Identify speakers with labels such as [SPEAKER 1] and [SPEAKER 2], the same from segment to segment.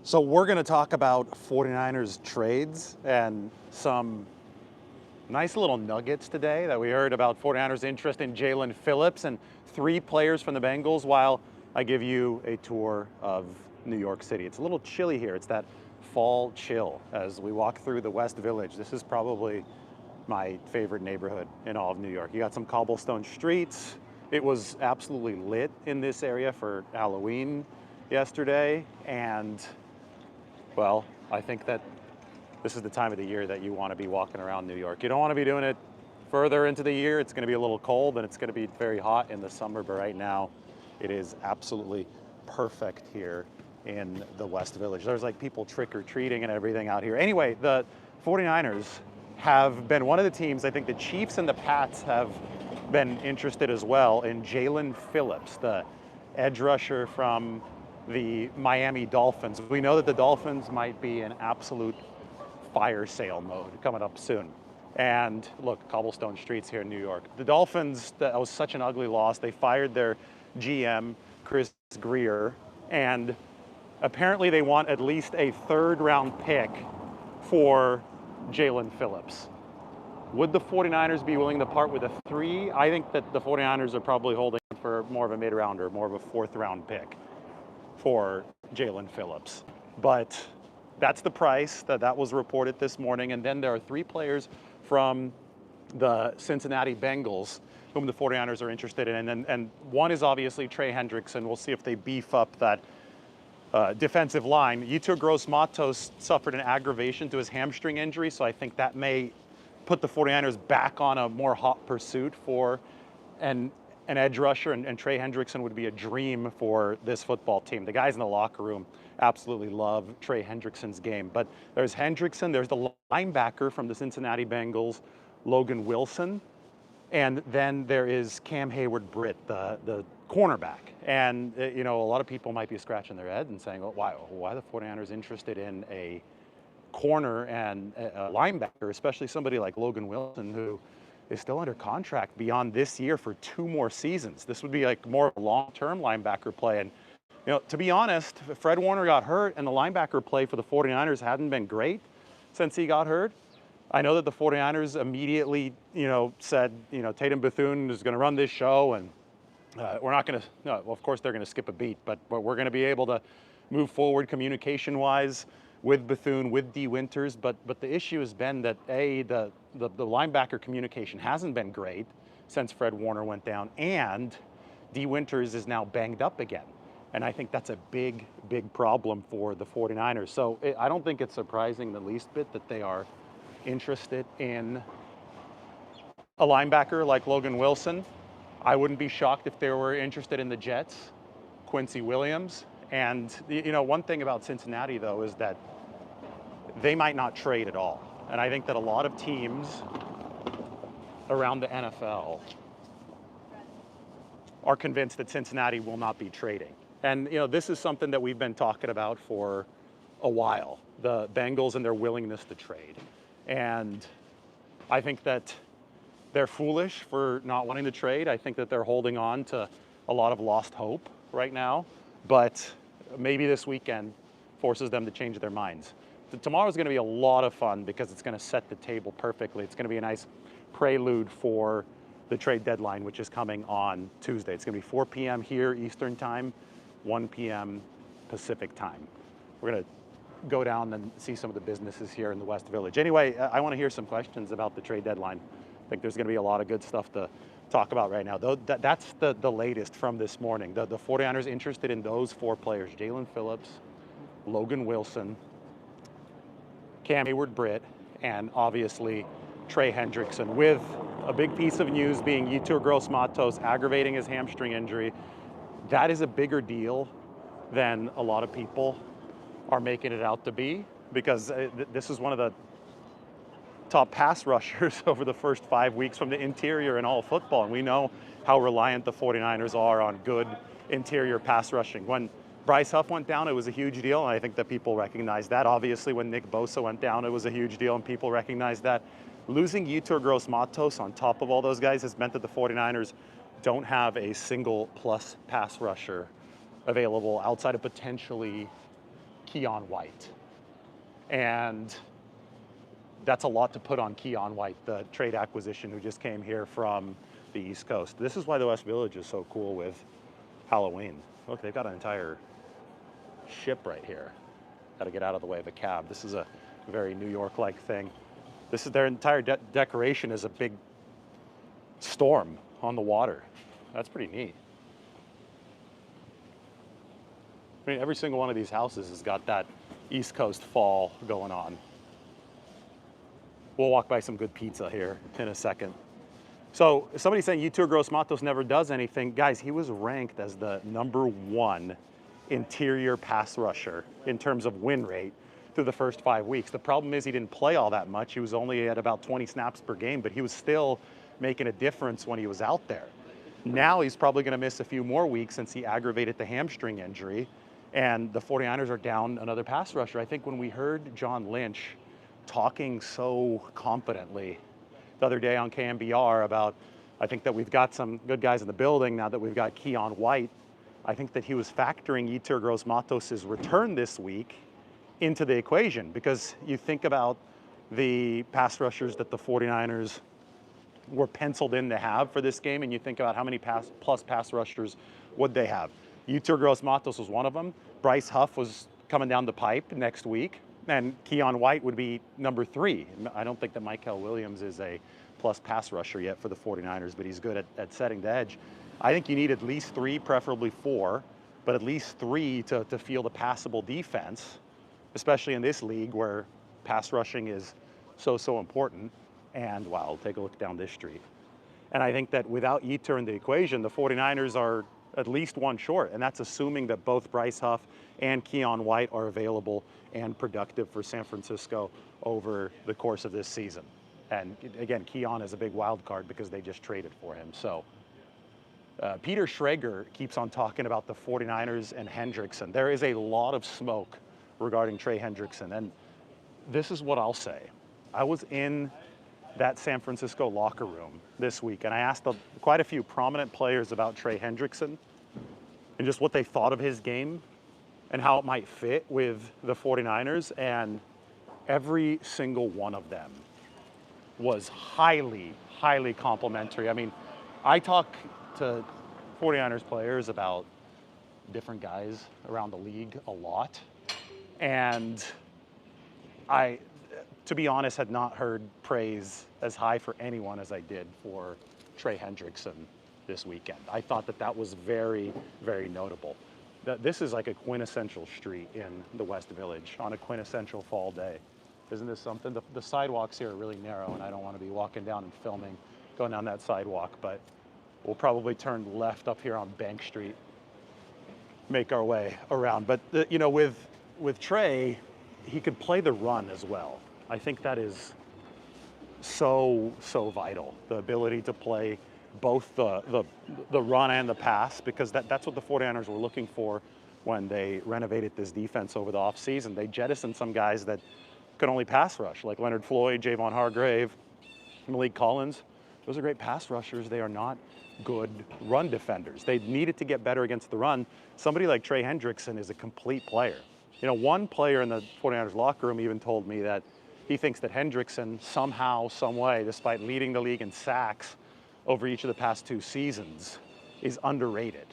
[SPEAKER 1] So we're going to talk about 49ers trades and some nice little nuggets today that we heard about 49ers interest in Jaelen Phillips and 3 players from the Bengals while I give you a tour of New York City. It's a little chilly here. It's that fall chill as we walk through the West Village. This is probably my favorite neighborhood in all of New York. You got some cobblestone streets. It was absolutely lit in this area for Halloween yesterday, and well, I think that this is the time of the year that you want to be walking around New York. You don't want to be doing it further into the year. It's going to be a little cold and it's going to be very hot in the summer, but right now it is absolutely perfect here in the West Village. There's like people trick-or-treating and everything out here. Anyway, the 49ers have been one of the teams, I think the Chiefs and the Pats have been interested as well in Jaelen Phillips, the edge rusher from the Miami Dolphins. We know that the Dolphins might be in absolute fire sale mode coming up soon. And look, cobblestone streets here in New York. The Dolphins, that was such an ugly loss. They fired their GM, Chris Greer, and apparently they want at least a 3rd-round pick for Jaelen Phillips. Would the 49ers be willing to part with a 3? I think that the 49ers are probably holding for more of a mid-rounder, more of a 4th-round pick for Jaelen Phillips. But that's the price that was reported this morning. And then there are 3 players from the Cincinnati Bengals whom the 49ers are interested in. And one is obviously Trey Hendrickson. We'll see if they beef up that defensive line. Yetur Gross-Matos suffered an aggravation to his hamstring injury, so I think that may put the 49ers back on a more hot pursuit for an edge rusher, and Trey Hendrickson would be a dream for this football team. The guys in the locker room absolutely love Trey Hendrickson's game. But there's Hendrickson, there's the linebacker from the Cincinnati Bengals, Logan Wilson, and then there is Cam Hayward-Britt, the cornerback. And you know, a lot of people might be scratching their head and saying, oh, why the 49ers interested in a corner and a linebacker, especially somebody like Logan Wilson, who is still under contract beyond this year for 2 more seasons. This would be like more of a long-term linebacker play. And, you know, to be honest, Fred Warner got hurt and the linebacker play for the 49ers hadn't been great since he got hurt. I know that the 49ers immediately, said, Tatum Bethune is going to run this show and we're not going to, no, well, of course they're going to skip a beat, but we're going to be able to move forward communication-wise with Bethune, with D. Winters, but the issue has been that the linebacker communication hasn't been great since Fred Warner went down, and D. Winters is now banged up again. And I think that's a big, big problem for the 49ers. So I don't think it's surprising the least bit that they are interested in a linebacker like Logan Wilson. I wouldn't be shocked if they were interested in the Jets, Quincy Williams. And one thing about Cincinnati, though, is that they might not trade at all. And I think that a lot of teams around the NFL are convinced that Cincinnati will not be trading. And, this is something that we've been talking about for a while, the Bengals and their willingness to trade. And I think that they're foolish for not wanting to trade. I think that they're holding on to a lot of lost hope right now. But maybe this weekend forces them to change their minds. Tomorrow's going to be a lot of fun because it's going to set the table perfectly. It's going to be a nice prelude for the trade deadline, which is coming on Tuesday. It's going to be 4 p.m. here Eastern time, 1 p.m. Pacific time. We're going to go down and see some of the businesses here in the West Village. Anyway, I want to hear some questions about the trade deadline. I think there's going to be a lot of good stuff to talk about right now. That's the latest from this morning. The 49ers interested in those 4 players, Jaelen Phillips, Logan Wilson, Cam Hayward-Britt, and obviously Trey Hendrickson, with a big piece of news being Yetur Gross-Matos aggravating his hamstring injury. That is a bigger deal than a lot of people are making it out to be, because this is one of the top pass rushers over the first 5 weeks from the interior in all football. And we know how reliant the 49ers are on good interior pass rushing. When Bryce Huff went down, it was a huge deal, and I think that people recognize that. Obviously, when Nick Bosa went down, it was a huge deal, and people recognize that. Losing Yetur Gross-Matos on top of all those guys has meant that the 49ers don't have a single plus pass rusher available outside of potentially Keon White. And that's a lot to put on Keon White, the trade acquisition who just came here from the East Coast. This is why the West Village is so cool with Halloween. Look, they've got an entire ship right here. Got to get out of the way of a cab. This is a very New York-like thing. This is their entire decoration is a big storm on the water. That's pretty neat. I mean, every single one of these houses has got that East Coast fall going on. We'll walk by some good pizza here in a second. So somebody's saying Yetur Gross-Matos never does anything. Guys, he was ranked as the #1 interior pass rusher in terms of win rate through the first 5 weeks. The problem is he didn't play all that much. He was only at about 20 snaps per game, but he was still making a difference when he was out there. Now he's probably going to miss a few more weeks since he aggravated the hamstring injury, and the 49ers are down another pass rusher. I think when we heard John Lynch talking so confidently the other day on KMBR about, I think that we've got some good guys in the building now that we've got Keon White, I think that he was factoring Yetur Gross-Matos' return this week into the equation, because you think about the pass rushers that the 49ers were penciled in to have for this game, and you think about how many plus pass rushers would they have. Yetur Gross-Matos was one of them. Bryce Huff was coming down the pipe next week, and Keon White would be #3. I don't think that Michael Williams is a plus pass rusher yet for the 49ers, but he's good at setting the edge. I think you need at least 3, preferably 4, but at least 3 to feel the passable defense, especially in this league where pass rushing is so important. And wow, take a look down this street. And I think that without Yetur in the equation, the 49ers are at least 1 short, and that's assuming that both Bryce Huff and Keon White are available and productive for San Francisco over the course of this season. And again, Keon is a big wild card because they just traded for him. So Peter Schrager keeps on talking about the 49ers and Hendrickson. There is a lot of smoke regarding Trey Hendrickson, and this is what I'll say. I was in that San Francisco locker room this week, and I asked quite a few prominent players about Trey Hendrickson and just what they thought of his game and how it might fit with the 49ers, and every single one of them was highly complimentary. I mean, I talk to 49ers players about different guys around the league a lot, and I, to be honest, had not heard praise as high for anyone as I did for Trey Hendrickson this weekend. I thought that was very notable. This is like a quintessential street in the West Village on a quintessential fall day. Isn't this something? The sidewalks here are really narrow, and I don't want to be walking down and filming going down that sidewalk, but we'll probably turn left up here on Bank Street, make our way around. But with Trey, he could play the run as well. I think that is so vital, the ability to play both the run and the pass, because that's what the 49ers were looking for when they renovated this defense over the offseason. They jettisoned some guys that could only pass rush, like Leonard Floyd, Javon Hargrave, Malik Collins. Those are great pass rushers. They are not good run defenders. They needed to get better against the run. Somebody like Trey Hendrickson is a complete player. One player in the 49ers locker room even told me that he thinks that Hendrickson somehow, some way, despite leading the league in sacks over each of the past 2 seasons, is underrated.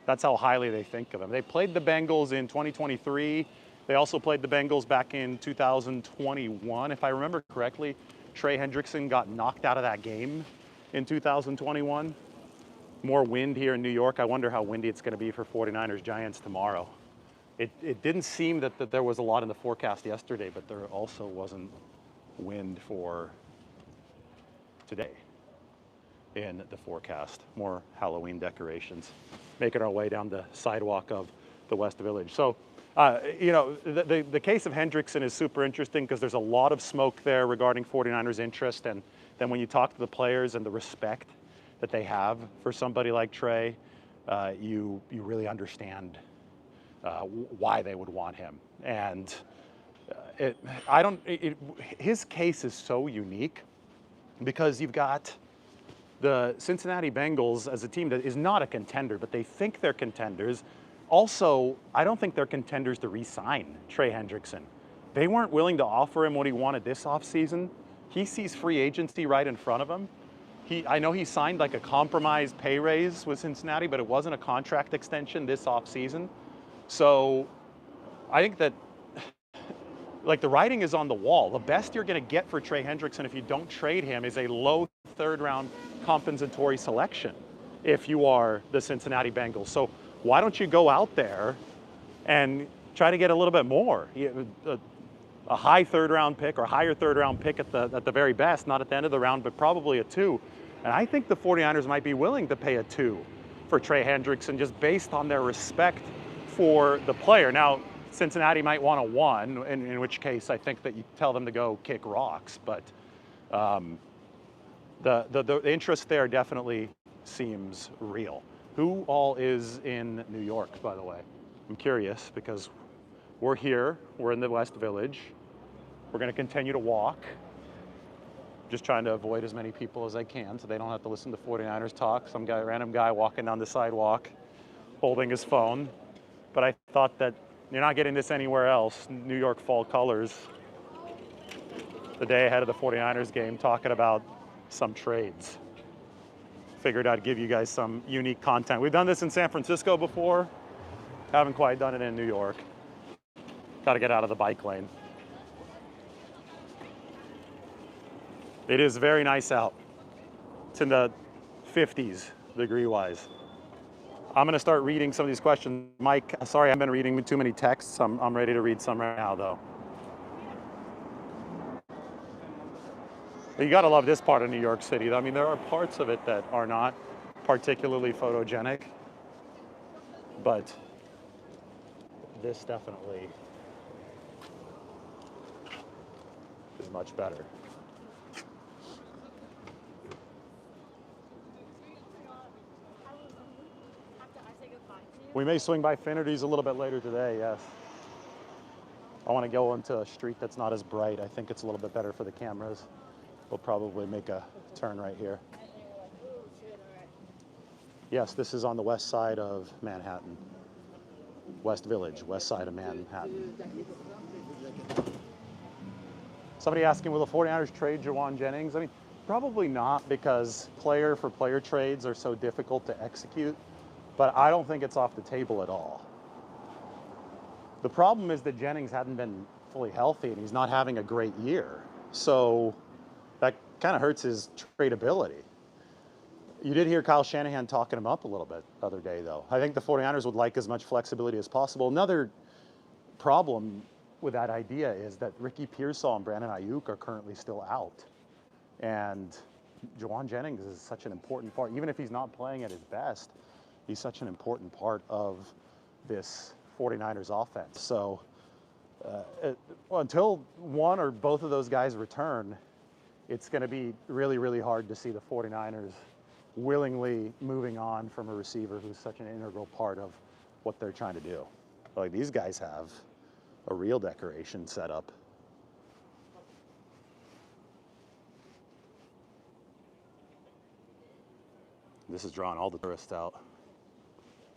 [SPEAKER 1] That's how highly they think of him. They played the Bengals in 2023. They also played the Bengals back in 2021. If I remember correctly, Trey Hendrickson got knocked out of that game in 2021. More wind here in New York. I wonder how windy it's going to be for 49ers Giants tomorrow. It didn't seem that there was a lot in the forecast yesterday, but there also wasn't wind for today in the forecast. More Halloween decorations. Making our way down the sidewalk of the West Village. So, the case of Hendrickson is super interesting because there's a lot of smoke there regarding 49ers interest, and then when you talk to the players and the respect that they have for somebody like Trey, you really understand why they would want him. And his case is so unique because you've got the Cincinnati Bengals as a team that is not a contender, but they think they're contenders. Also, I don't think they're contenders to re-sign Trey Hendrickson. They weren't willing to offer him what he wanted this offseason. He sees free agency right in front of him. I know he signed like a compromise pay raise with Cincinnati, but it wasn't a contract extension this offseason. So I think that like the writing is on the wall. The best you're going to get for Trey Hendrickson if you don't trade him is a low third-round compensatory selection if you are the Cincinnati Bengals. So why don't you go out there and try to get a little bit more? A high third-round pick or higher third-round pick at the very best, not at the end of the round, but probably a 2. And I think the 49ers might be willing to pay a 2 for Trey Hendrickson just based on their respect for the player. Now, Cincinnati might want a 1, in which case I think that you tell them to go kick rocks. But the interest there definitely seems real. Who all is in New York, by the way? I'm curious because we're here. We're in the West Village. We're going to continue to walk. Just trying to avoid as many people as I can so they don't have to listen to 49ers talk. Some guy, random guy walking down the sidewalk holding his phone. But I thought that you're not getting this anywhere else. New York fall colors. The day ahead of the 49ers game, talking about some trades. Figured I'd give you guys some unique content. We've done this in San Francisco before. Haven't quite done it in New York. Got to get out of the bike lane. It is very nice out. It's in the 50s degree-wise. I'm going to start reading some of these questions. Mike, sorry I haven't been reading too many texts. I'm ready to read some right now, though. You got to love this part of New York City. I mean, there are parts of it that are not particularly photogenic, but this definitely is much better. We may swing by Finnerty's a little bit later today, yes. I want to go into a street that's not as bright. I think it's a little bit better for the cameras. We'll probably make a turn right here. Yes, this is on the west side of Manhattan. West Village, west side of Manhattan. Somebody asking, will the 49ers trade Jauan Jennings? I mean, probably not, because player-for-player trades are so difficult to execute. But I don't think it's off the table at all. The problem is that Jennings hadn't been fully healthy and he's not having a great year. So that kind of hurts his tradability. You did hear Kyle Shanahan talking him up a little bit the other day, though. I think the 49ers would like as much flexibility as possible. Another problem with that idea is that Ricky Pearsall and Brandon Ayuk are currently still out. And Jauan Jennings is such an important part. Even if he's not playing at his best, he's such an important part of this 49ers offense. So until one or both of those guys return, it's going to be really, really hard to see the 49ers willingly moving on from a receiver who's such an integral part of what they're trying to do. Like, these guys have a real decoration set up. This has drawn all the tourists out.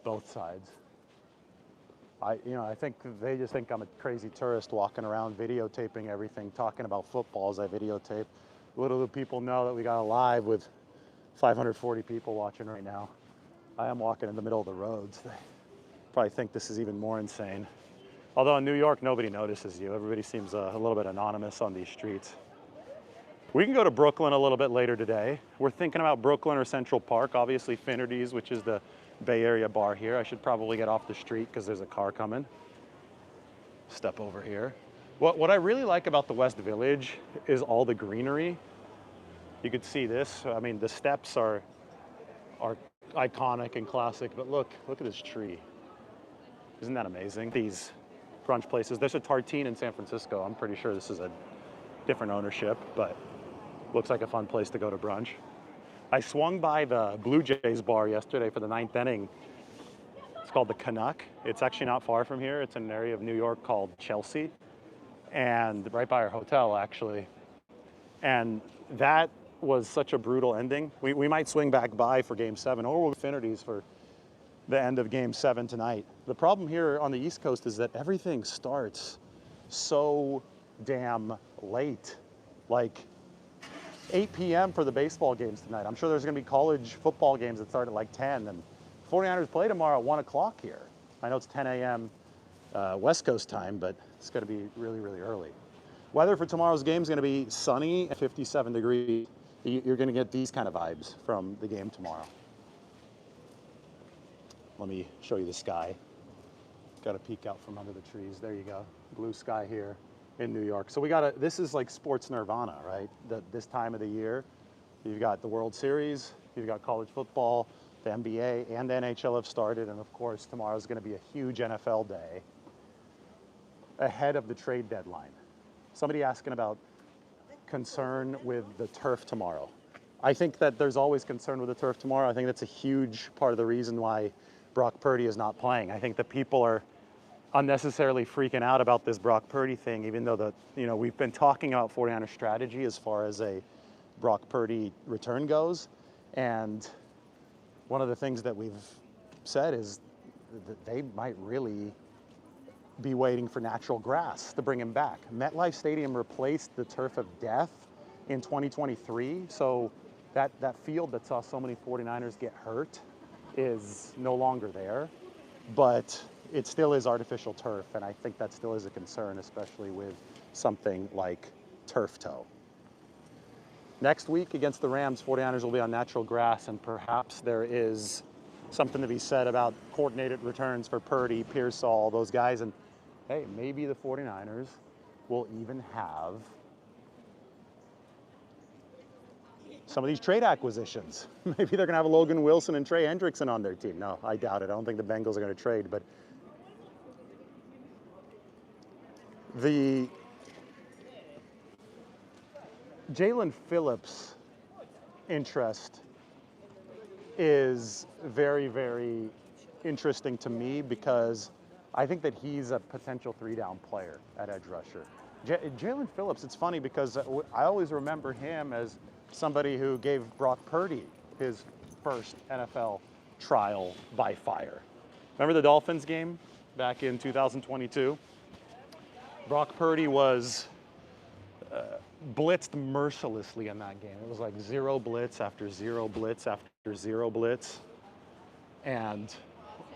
[SPEAKER 1] Both sides. I think they just think I'm a crazy tourist walking around videotaping everything, talking about football as I videotape. Little do people know that we got a live with 540 people watching right now. I am walking in the middle of the roads. They probably think this is even more insane. Although in New York, nobody notices you. Everybody seems a little bit anonymous on these streets. We can go to Brooklyn a little bit later today. We're thinking about Brooklyn or Central Park. Obviously Finnerty's, which is the Bay Area bar here. I should probably get off the street because there's a car coming. Step over here. What I really like about the West Village is all the greenery. You could see this. I mean, the steps are iconic and classic, but look at this tree. Isn't that amazing? These brunch places. There's a Tartine in San Francisco. I'm pretty sure this is a different ownership, but looks like a fun place to go to brunch. I swung by the Blue Jays bar yesterday for the 9th inning. It's called the Canuck. It's actually not far from here. It's in an area of New York called Chelsea, and right by our hotel, actually. And that was such a brutal ending. We might swing back by for Game 7, or we'll Finnerty's for the end of Game 7 tonight. The problem here on the East Coast is that everything starts so damn late. Like 8 p.m. for the baseball games tonight. I'm sure there's going to be college football games that start at like 10, and 49ers play tomorrow at 1 o'clock here. I know it's 10 a.m. West Coast time, but it's going to be really, really early. Weather for tomorrow's game is going to be sunny and 57 degrees. You're going to get these kind of vibes from the game tomorrow. Let me show you the sky. Got to peek out from under the trees. There you go. Blue sky here in New York. So this is like sports nirvana, right? This time of the year. You've got the World Series, you've got college football, the NBA and the NHL have started, and of course tomorrow's going to be a huge NFL day ahead of the trade deadline. Somebody asking about concern with the turf tomorrow. I think that there's always concern with the turf tomorrow. I think that's a huge part of the reason why Brock Purdy is not playing. I think that people are unnecessarily freaking out about this Brock Purdy thing, even though we've been talking about 49er strategy as far as a Brock Purdy return goes. And one of the things that we've said is that they might really be waiting for natural grass to bring him back. MetLife Stadium replaced the turf of death in 2023. So that field that saw so many 49ers get hurt is no longer there, but it still is artificial turf, and I think that still is a concern, especially with something like turf toe. Next week against the Rams, 49ers will be on natural grass, and perhaps there is something to be said about coordinated returns for Purdy, Pearsall, those guys, and hey, maybe the 49ers will even have some of these trade acquisitions. Maybe they're going to have Logan Wilson and Trey Hendrickson on their team. No, I doubt it. I don't think the Bengals are going to trade, but the Jaelen Phillips interest is very, very interesting to me because I think that he's a potential 3-down player at edge rusher. Jaelen Phillips, it's funny because I always remember him as somebody who gave Brock Purdy his first NFL trial by fire. Remember the Dolphins game back in 2022? Brock Purdy was blitzed mercilessly in that game. It was like zero blitz after zero blitz after zero blitz. And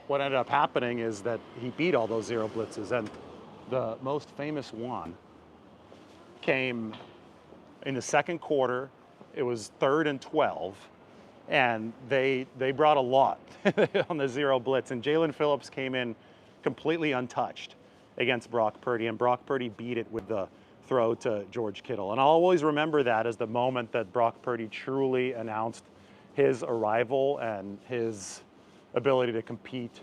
[SPEAKER 1] what ended up happening is that he beat all those zero blitzes. And the most famous one came in the second quarter. It was 3rd and 12, and they brought a lot on the zero blitz. And Jaelen Phillips came in completely untouched against Brock Purdy, and Brock Purdy beat it with the throw to George Kittle. And I'll always remember that as the moment that Brock Purdy truly announced his arrival and his ability to compete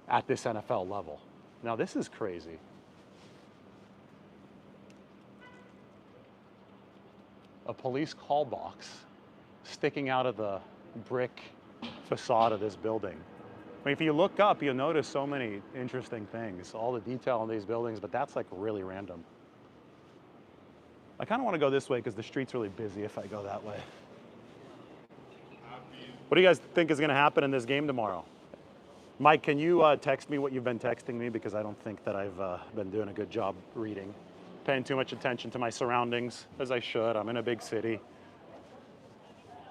[SPEAKER 1] at this NFL level. Now this is crazy. A police call box sticking out of the brick facade of this building. I mean, if you look up, you'll notice so many interesting things, all the detail in these buildings, but that's like really random. I kind of want to go this way because the street's really busy if I go that way. What do you guys think is going to happen in this game tomorrow? Mike, can you text me what you've been texting me, because I don't think that I've been doing a good job reading. Paying too much attention to my surroundings, as I should. I'm in a big city.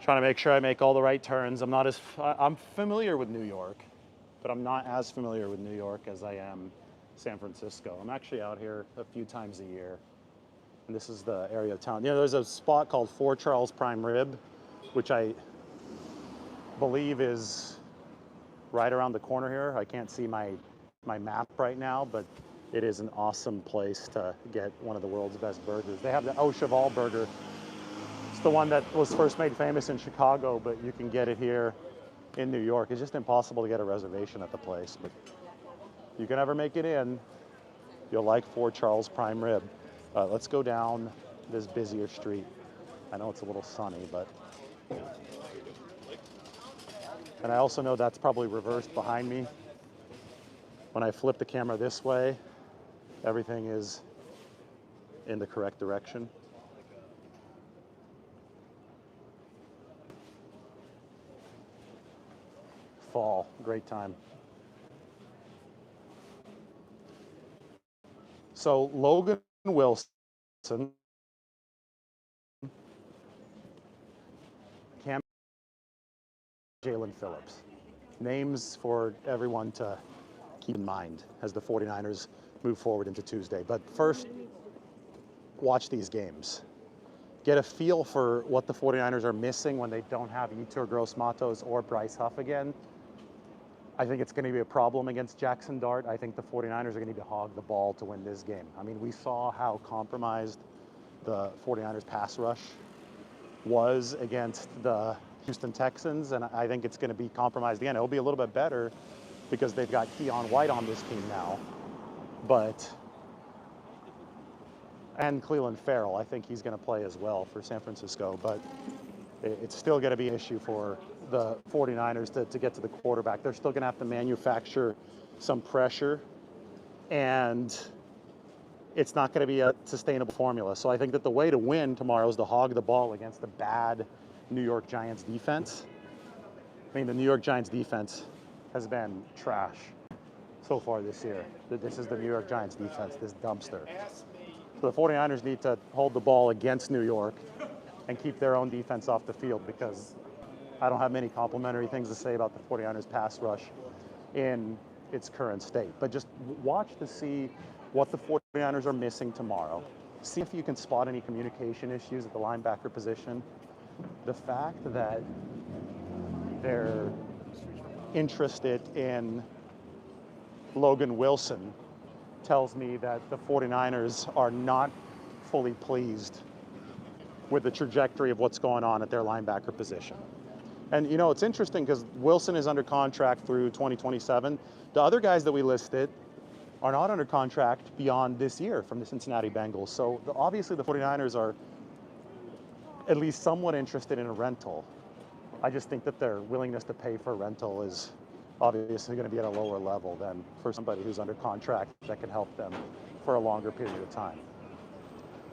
[SPEAKER 1] Trying to make sure I make all the right turns. I'm familiar with New York, but I'm not as familiar with New York as I am San Francisco. I'm actually out here a few times a year, and this is the area of town. You know, there's a spot called 4 Charles Prime Rib, which I believe is right around the corner here. I can't see my map right now, but it is an awesome place to get one of the world's best burgers. They have the Au Cheval burger. It's the one that was first made famous in Chicago, but you can get it here in New York. It's just impossible to get a reservation at the place, but if you can ever make it in, you'll like 4 Charles Prime Rib. Let's go down this busier street. I know it's a little sunny, but... And I also know that's probably reversed behind me. When I flip the camera this way, everything is in the correct direction. fall. Great time. So Logan Wilson, Cam, Jaelen Phillips. Names for everyone to keep in mind as the 49ers move forward into Tuesday. But first, watch these games. Get a feel for what the 49ers are missing when they don't have Yetur Gross-Matos or Bryce Huff again. I think it's going to be a problem against Jackson Dart. I think the 49ers are going to need to hog the ball to win this game. I mean, we saw how compromised the 49ers pass rush was against the Houston Texans, and I think it's going to be compromised again. It'll be a little bit better because they've got Keon White on this team now, and Cleveland Farrell. I think he's going to play as well for San Francisco, but it's still going to be an issue for the 49ers to get to the quarterback. They're still going to have to manufacture some pressure, and it's not going to be a sustainable formula. So I think that the way to win tomorrow is to hog the ball against the bad New York Giants defense. I mean, the New York Giants defense has been trash so far this year. This is the New York Giants defense, this dumpster. So the 49ers need to hold the ball against New York and keep their own defense off the field, because I don't have many complimentary things to say about the 49ers pass rush in its current state. But just watch to see what the 49ers are missing tomorrow. See if you can spot any communication issues at the linebacker position. The fact that they're interested in Logan Wilson tells me that the 49ers are not fully pleased with the trajectory of what's going on at their linebacker position. And you know, it's interesting because Wilson is under contract through 2027. The other guys that we listed are not under contract beyond this year from the Cincinnati Bengals. So obviously the 49ers are at least somewhat interested in a rental. I just think that their willingness to pay for a rental is obviously going to be at a lower level than for somebody who's under contract that can help them for a longer period of time.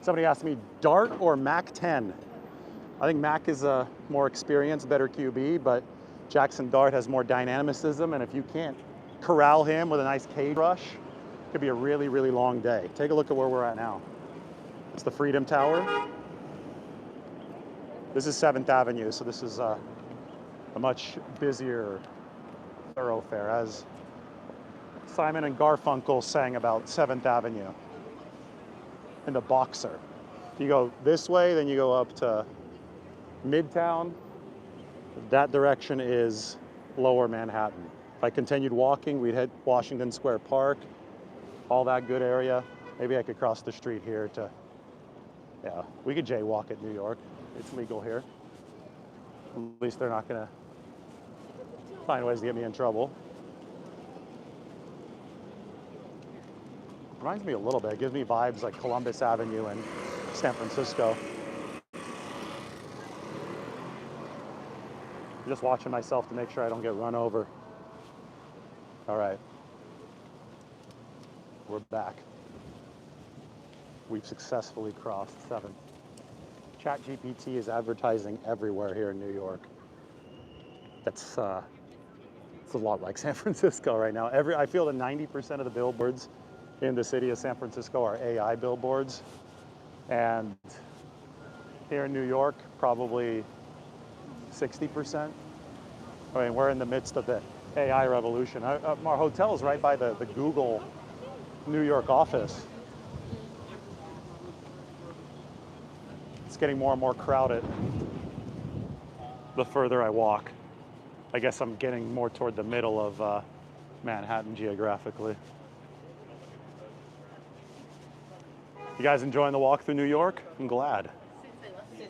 [SPEAKER 1] Somebody asked me, Dart or Mac 10? I think Mac is a more experienced, better QB, but Jackson Dart has more dynamicism, and if you can't corral him with a nice cage rush, it could be a really, really long day. Take a look at where we're at now. It's the Freedom Tower. This is 7th Avenue, so this is a much busier thoroughfare, as Simon and Garfunkel sang about 7th Avenue in The Boxer. You go this way, then you go up to Midtown. That direction is Lower Manhattan. If I continued walking, we'd hit Washington Square Park, all that good area. Maybe I could cross the street here to, yeah, we could jaywalk at New York. It's legal here. At least they're not gonna find ways to get me in trouble. Reminds me a little bit, it gives me vibes like Columbus Avenue in San Francisco. Just watching myself to make sure I don't get run over. All right, we're back. We've successfully crossed 7th. ChatGPT is advertising everywhere here in New York. It's a lot like San Francisco right now. I feel that 90% of the billboards in the city of San Francisco are AI billboards. And here in New York, probably 60%. I mean, we're in the midst of the AI revolution. Our hotel is right by the Google New York office. It's getting more and more crowded the further I walk. I guess I'm getting more toward the middle of Manhattan geographically. You guys enjoying the walk through New York? I'm glad.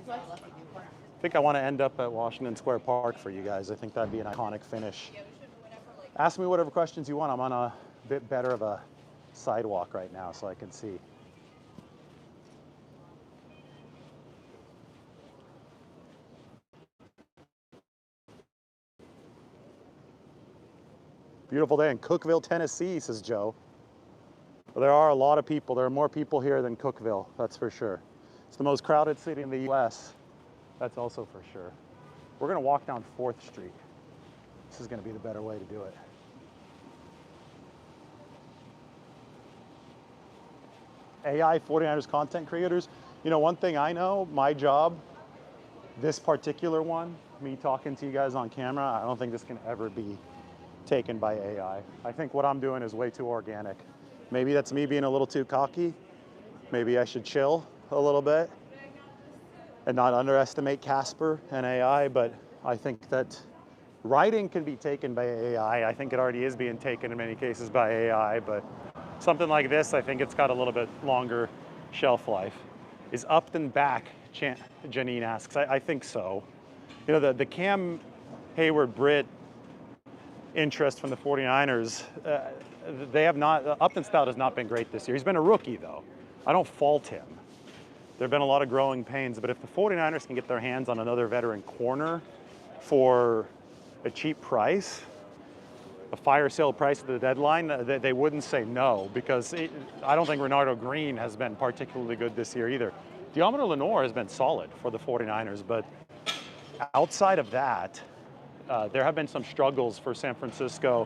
[SPEAKER 1] I think I want to end up at Washington Square Park for you guys. I think that'd be an iconic finish. Ask me whatever questions you want. I'm on a bit better of a sidewalk right now so I can see. Beautiful day in Cookeville, Tennessee, says Joe. Well, there are a lot of people. There are more people here than Cookeville, that's for sure. It's the most crowded city in the US. That's also for sure. We're gonna walk down 4th Street. This is going to be the better way to do it. AI 49ers content creators. You know, one thing I know, my job, this particular one, me talking to you guys on camera, I don't think this can ever be taken by AI. I think what I'm doing is way too organic. Maybe that's me being a little too cocky. Maybe I should chill a little bit and not underestimate Casper and AI, but I think that writing can be taken by AI. I think it already is being taken in many cases by AI, but something like this, I think it's got a little bit longer shelf life. Is Upton back? Janine asks. I think so. You know, the Cam Hayward-Britt interest from the 49ers, they have not, Upton Stout has not been great this year. He's been a rookie, though. I don't fault him. There have been a lot of growing pains, but if the 49ers can get their hands on another veteran corner for a cheap price, a fire sale price at the deadline, they wouldn't say no, because I don't think Renardo Green has been particularly good this year either. Diomede Lenoir has been solid for the 49ers, but outside of that, there have been some struggles for San Francisco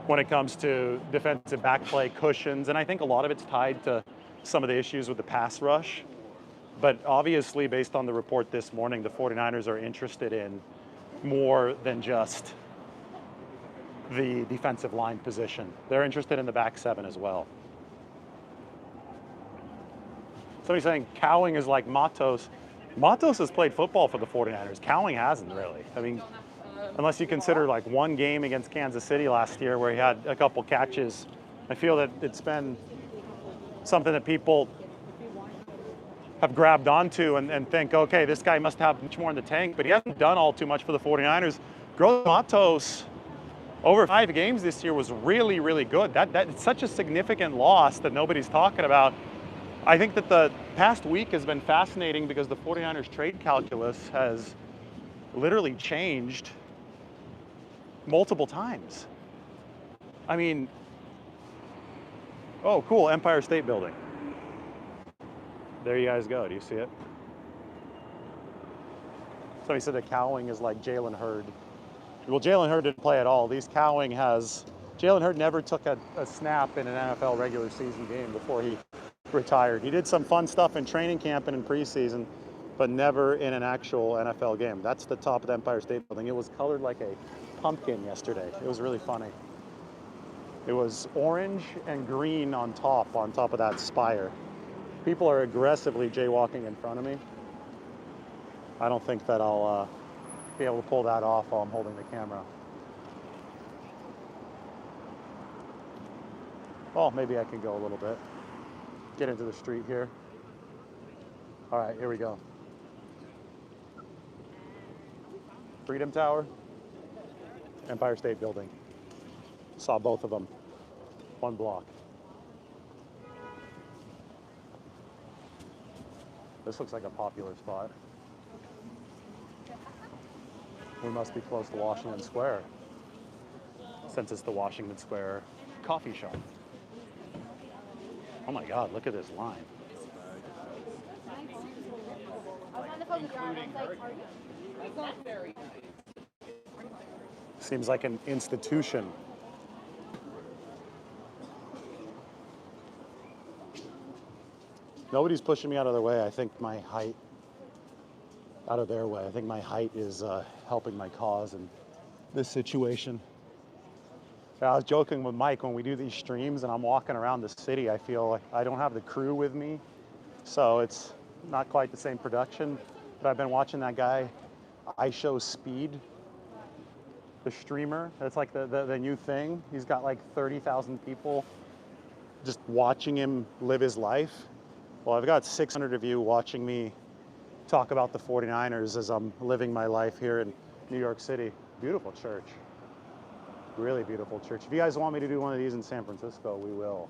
[SPEAKER 1] when it comes to defensive back play, cushions, and I think a lot of it's tied to some of the issues with the pass rush. But obviously, based on the report this morning, the 49ers are interested in more than just the defensive line position. They're interested in the back seven as well. Somebody's saying Cowing is like Matos. Matos has played football for the 49ers. Cowing hasn't really. I mean, unless you consider like one game against Kansas City last year where he had a couple catches. I feel that it's been something that people have grabbed onto and think, okay, this guy must have much more in the tank, but he hasn't done all too much for the 49ers. Gross Matos, over 5 games this year, was really, really good. It's such a significant loss that nobody's talking about. I think that the past week has been fascinating because the 49ers trade calculus has literally changed multiple times. I mean, oh, cool, Empire State Building. There you guys go, do you see it? Somebody said that Cowing is like Jalen Hurd. Well, Jalen Hurd didn't play at all. Jalen Hurd never took a snap in an NFL regular season game before he retired. He did some fun stuff in training camp and in preseason, but never in an actual NFL game. That's the top of the Empire State Building. It was colored like a pumpkin yesterday. It was really funny. It was orange and green on top of that spire. People are aggressively jaywalking in front of me. I don't think that I'll be able to pull that off while I'm holding the camera. Oh, maybe I can go a little bit. Get into the street here. All right, here we go. Freedom Tower, Empire State Building. Saw both of them, one block. This looks like a popular spot. We must be close to Washington Square, since it's the Washington Square coffee shop. Oh my God, look at this line. Seems like an institution. Nobody's pushing me out of their way. I think my height, out of their way. I think my height is helping my cause in this situation. I was joking with Mike when we do these streams and I'm walking around the city, I feel like I don't have the crew with me. So it's not quite the same production, but I've been watching that guy, I Show Speed, the streamer. That's like the new thing. He's got like 30,000 people just watching him live his life. Well, I've got 600 of you watching me talk about the 49ers as I'm living my life here in New York City. Beautiful church. Really beautiful church. If you guys want me to do one of these in San Francisco, we will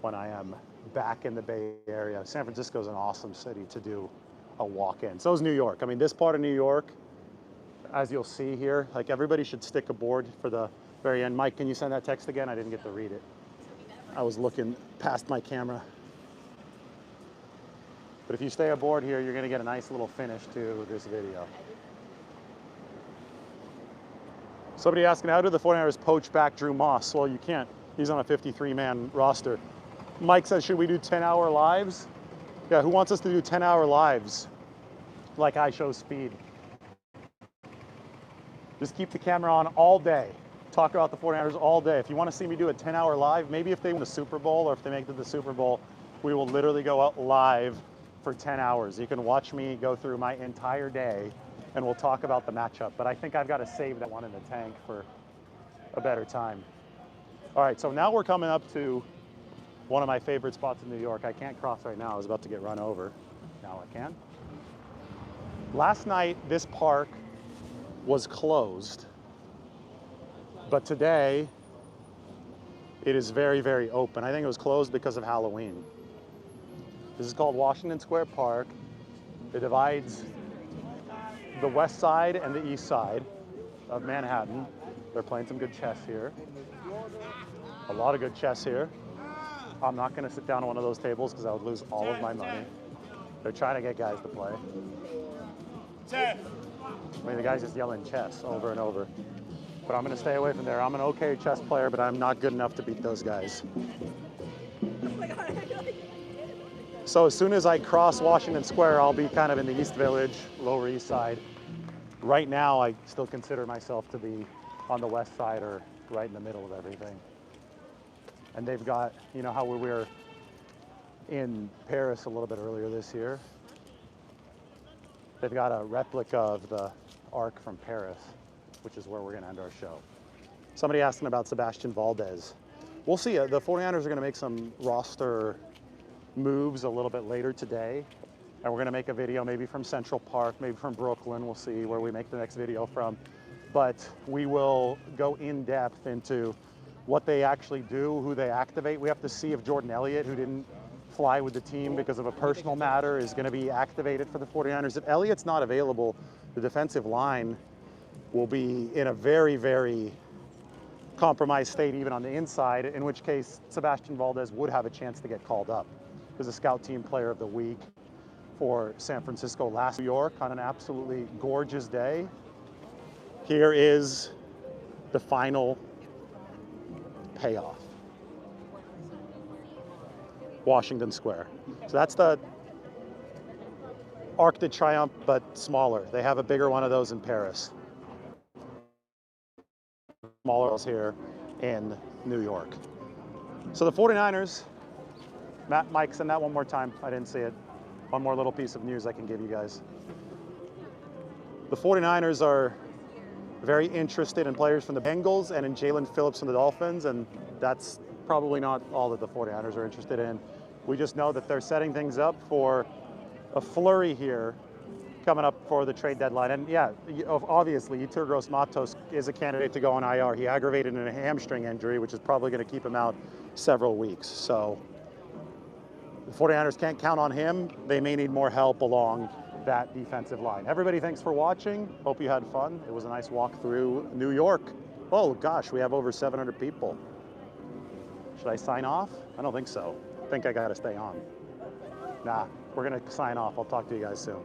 [SPEAKER 1] when I am back in the Bay Area. San Francisco is an awesome city to do a walk in. So is New York. I mean, this part of New York, as you'll see here, like everybody should stick a board for the very end. Mike, can you send that text again? I didn't get to read it. I was looking past my camera. But if you stay aboard here, you're going to get a nice little finish to this video. Somebody asking, how did the 49ers poach back Drew Moss? Well, you can't. He's on a 53-man roster. Mike says, should we do 10-hour lives? Yeah, who wants us to do 10-hour lives? Like I show speed. Just keep the camera on all day. Talk about the 49ers all day. If you want to see me do a 10-hour live, maybe if they win the Super Bowl or if they make it to the Super Bowl, we will literally go out live for 10 hours. You can watch me go through my entire day and we'll talk about the matchup. But I think I've got to save that one in the tank for a better time. All right, so now we're coming up to one of my favorite spots in New York. I can't cross right now. I was about to get run over. Now I can. Last night, this park was closed. But today, it is very, very open. I think it was closed because of Halloween. This is called Washington Square Park. It divides the west side and the east side of Manhattan. They're playing some good chess here. A lot of good chess here. I'm not gonna sit down on one of those tables because I would lose all of my money. They're trying to get guys to play. I mean, the guy's just yelling chess over and over. But I'm gonna stay away from there. I'm an okay chess player, but I'm not good enough to beat those guys. So as soon as I cross Washington Square, I'll be kind of in the East Village, Lower East Side. Right now, I still consider myself to be on the west side or right in the middle of everything. And they've got, you know how we were in Paris a little bit earlier this year? They've got a replica of the Arc from Paris, which is where we're gonna end our show. Somebody asking about Sebastian Valdez. We'll see. The 49ers are gonna make some roster moves a little bit later today. And we're gonna make a video maybe from Central Park, maybe from Brooklyn. We'll see where we make the next video from. But we will go in depth into what they actually do, who they activate. We have to see if Jordan Elliott, who didn't fly with the team because of a personal matter, is gonna be activated for the 49ers. If Elliott's not available, the defensive line will be in a very, very compromised state even on the inside, in which case Sebastian Valdez would have a chance to get called up. He was a scout team player of the week for San Francisco last New York on an absolutely gorgeous day. Here is the final payoff. Washington Square. So that's the Arc de Triomphe, but smaller. They have a bigger one of those in Paris. Smaller ones here in New York. So the 49ers, Mike, send that one more time. I didn't see it. One more little piece of news I can give you guys. The 49ers are very interested in players from the Bengals and in Jaelen Phillips from the Dolphins, and that's probably not all that the 49ers are interested in. We just know that they're setting things up for a flurry here coming up for the trade deadline. And yeah, obviously, Yetur Gross-Matos is a candidate to go on IR. He aggravated a hamstring injury, which is probably going to keep him out several weeks. So the 49ers can't count on him. They may need more help along that defensive line. Everybody, thanks for watching. Hope you had fun. It was a nice walk through New York. Oh gosh, we have over 700 people. Should I sign off? I don't think so. I think I gotta stay on. Nah, we're gonna sign off. I'll talk to you guys soon.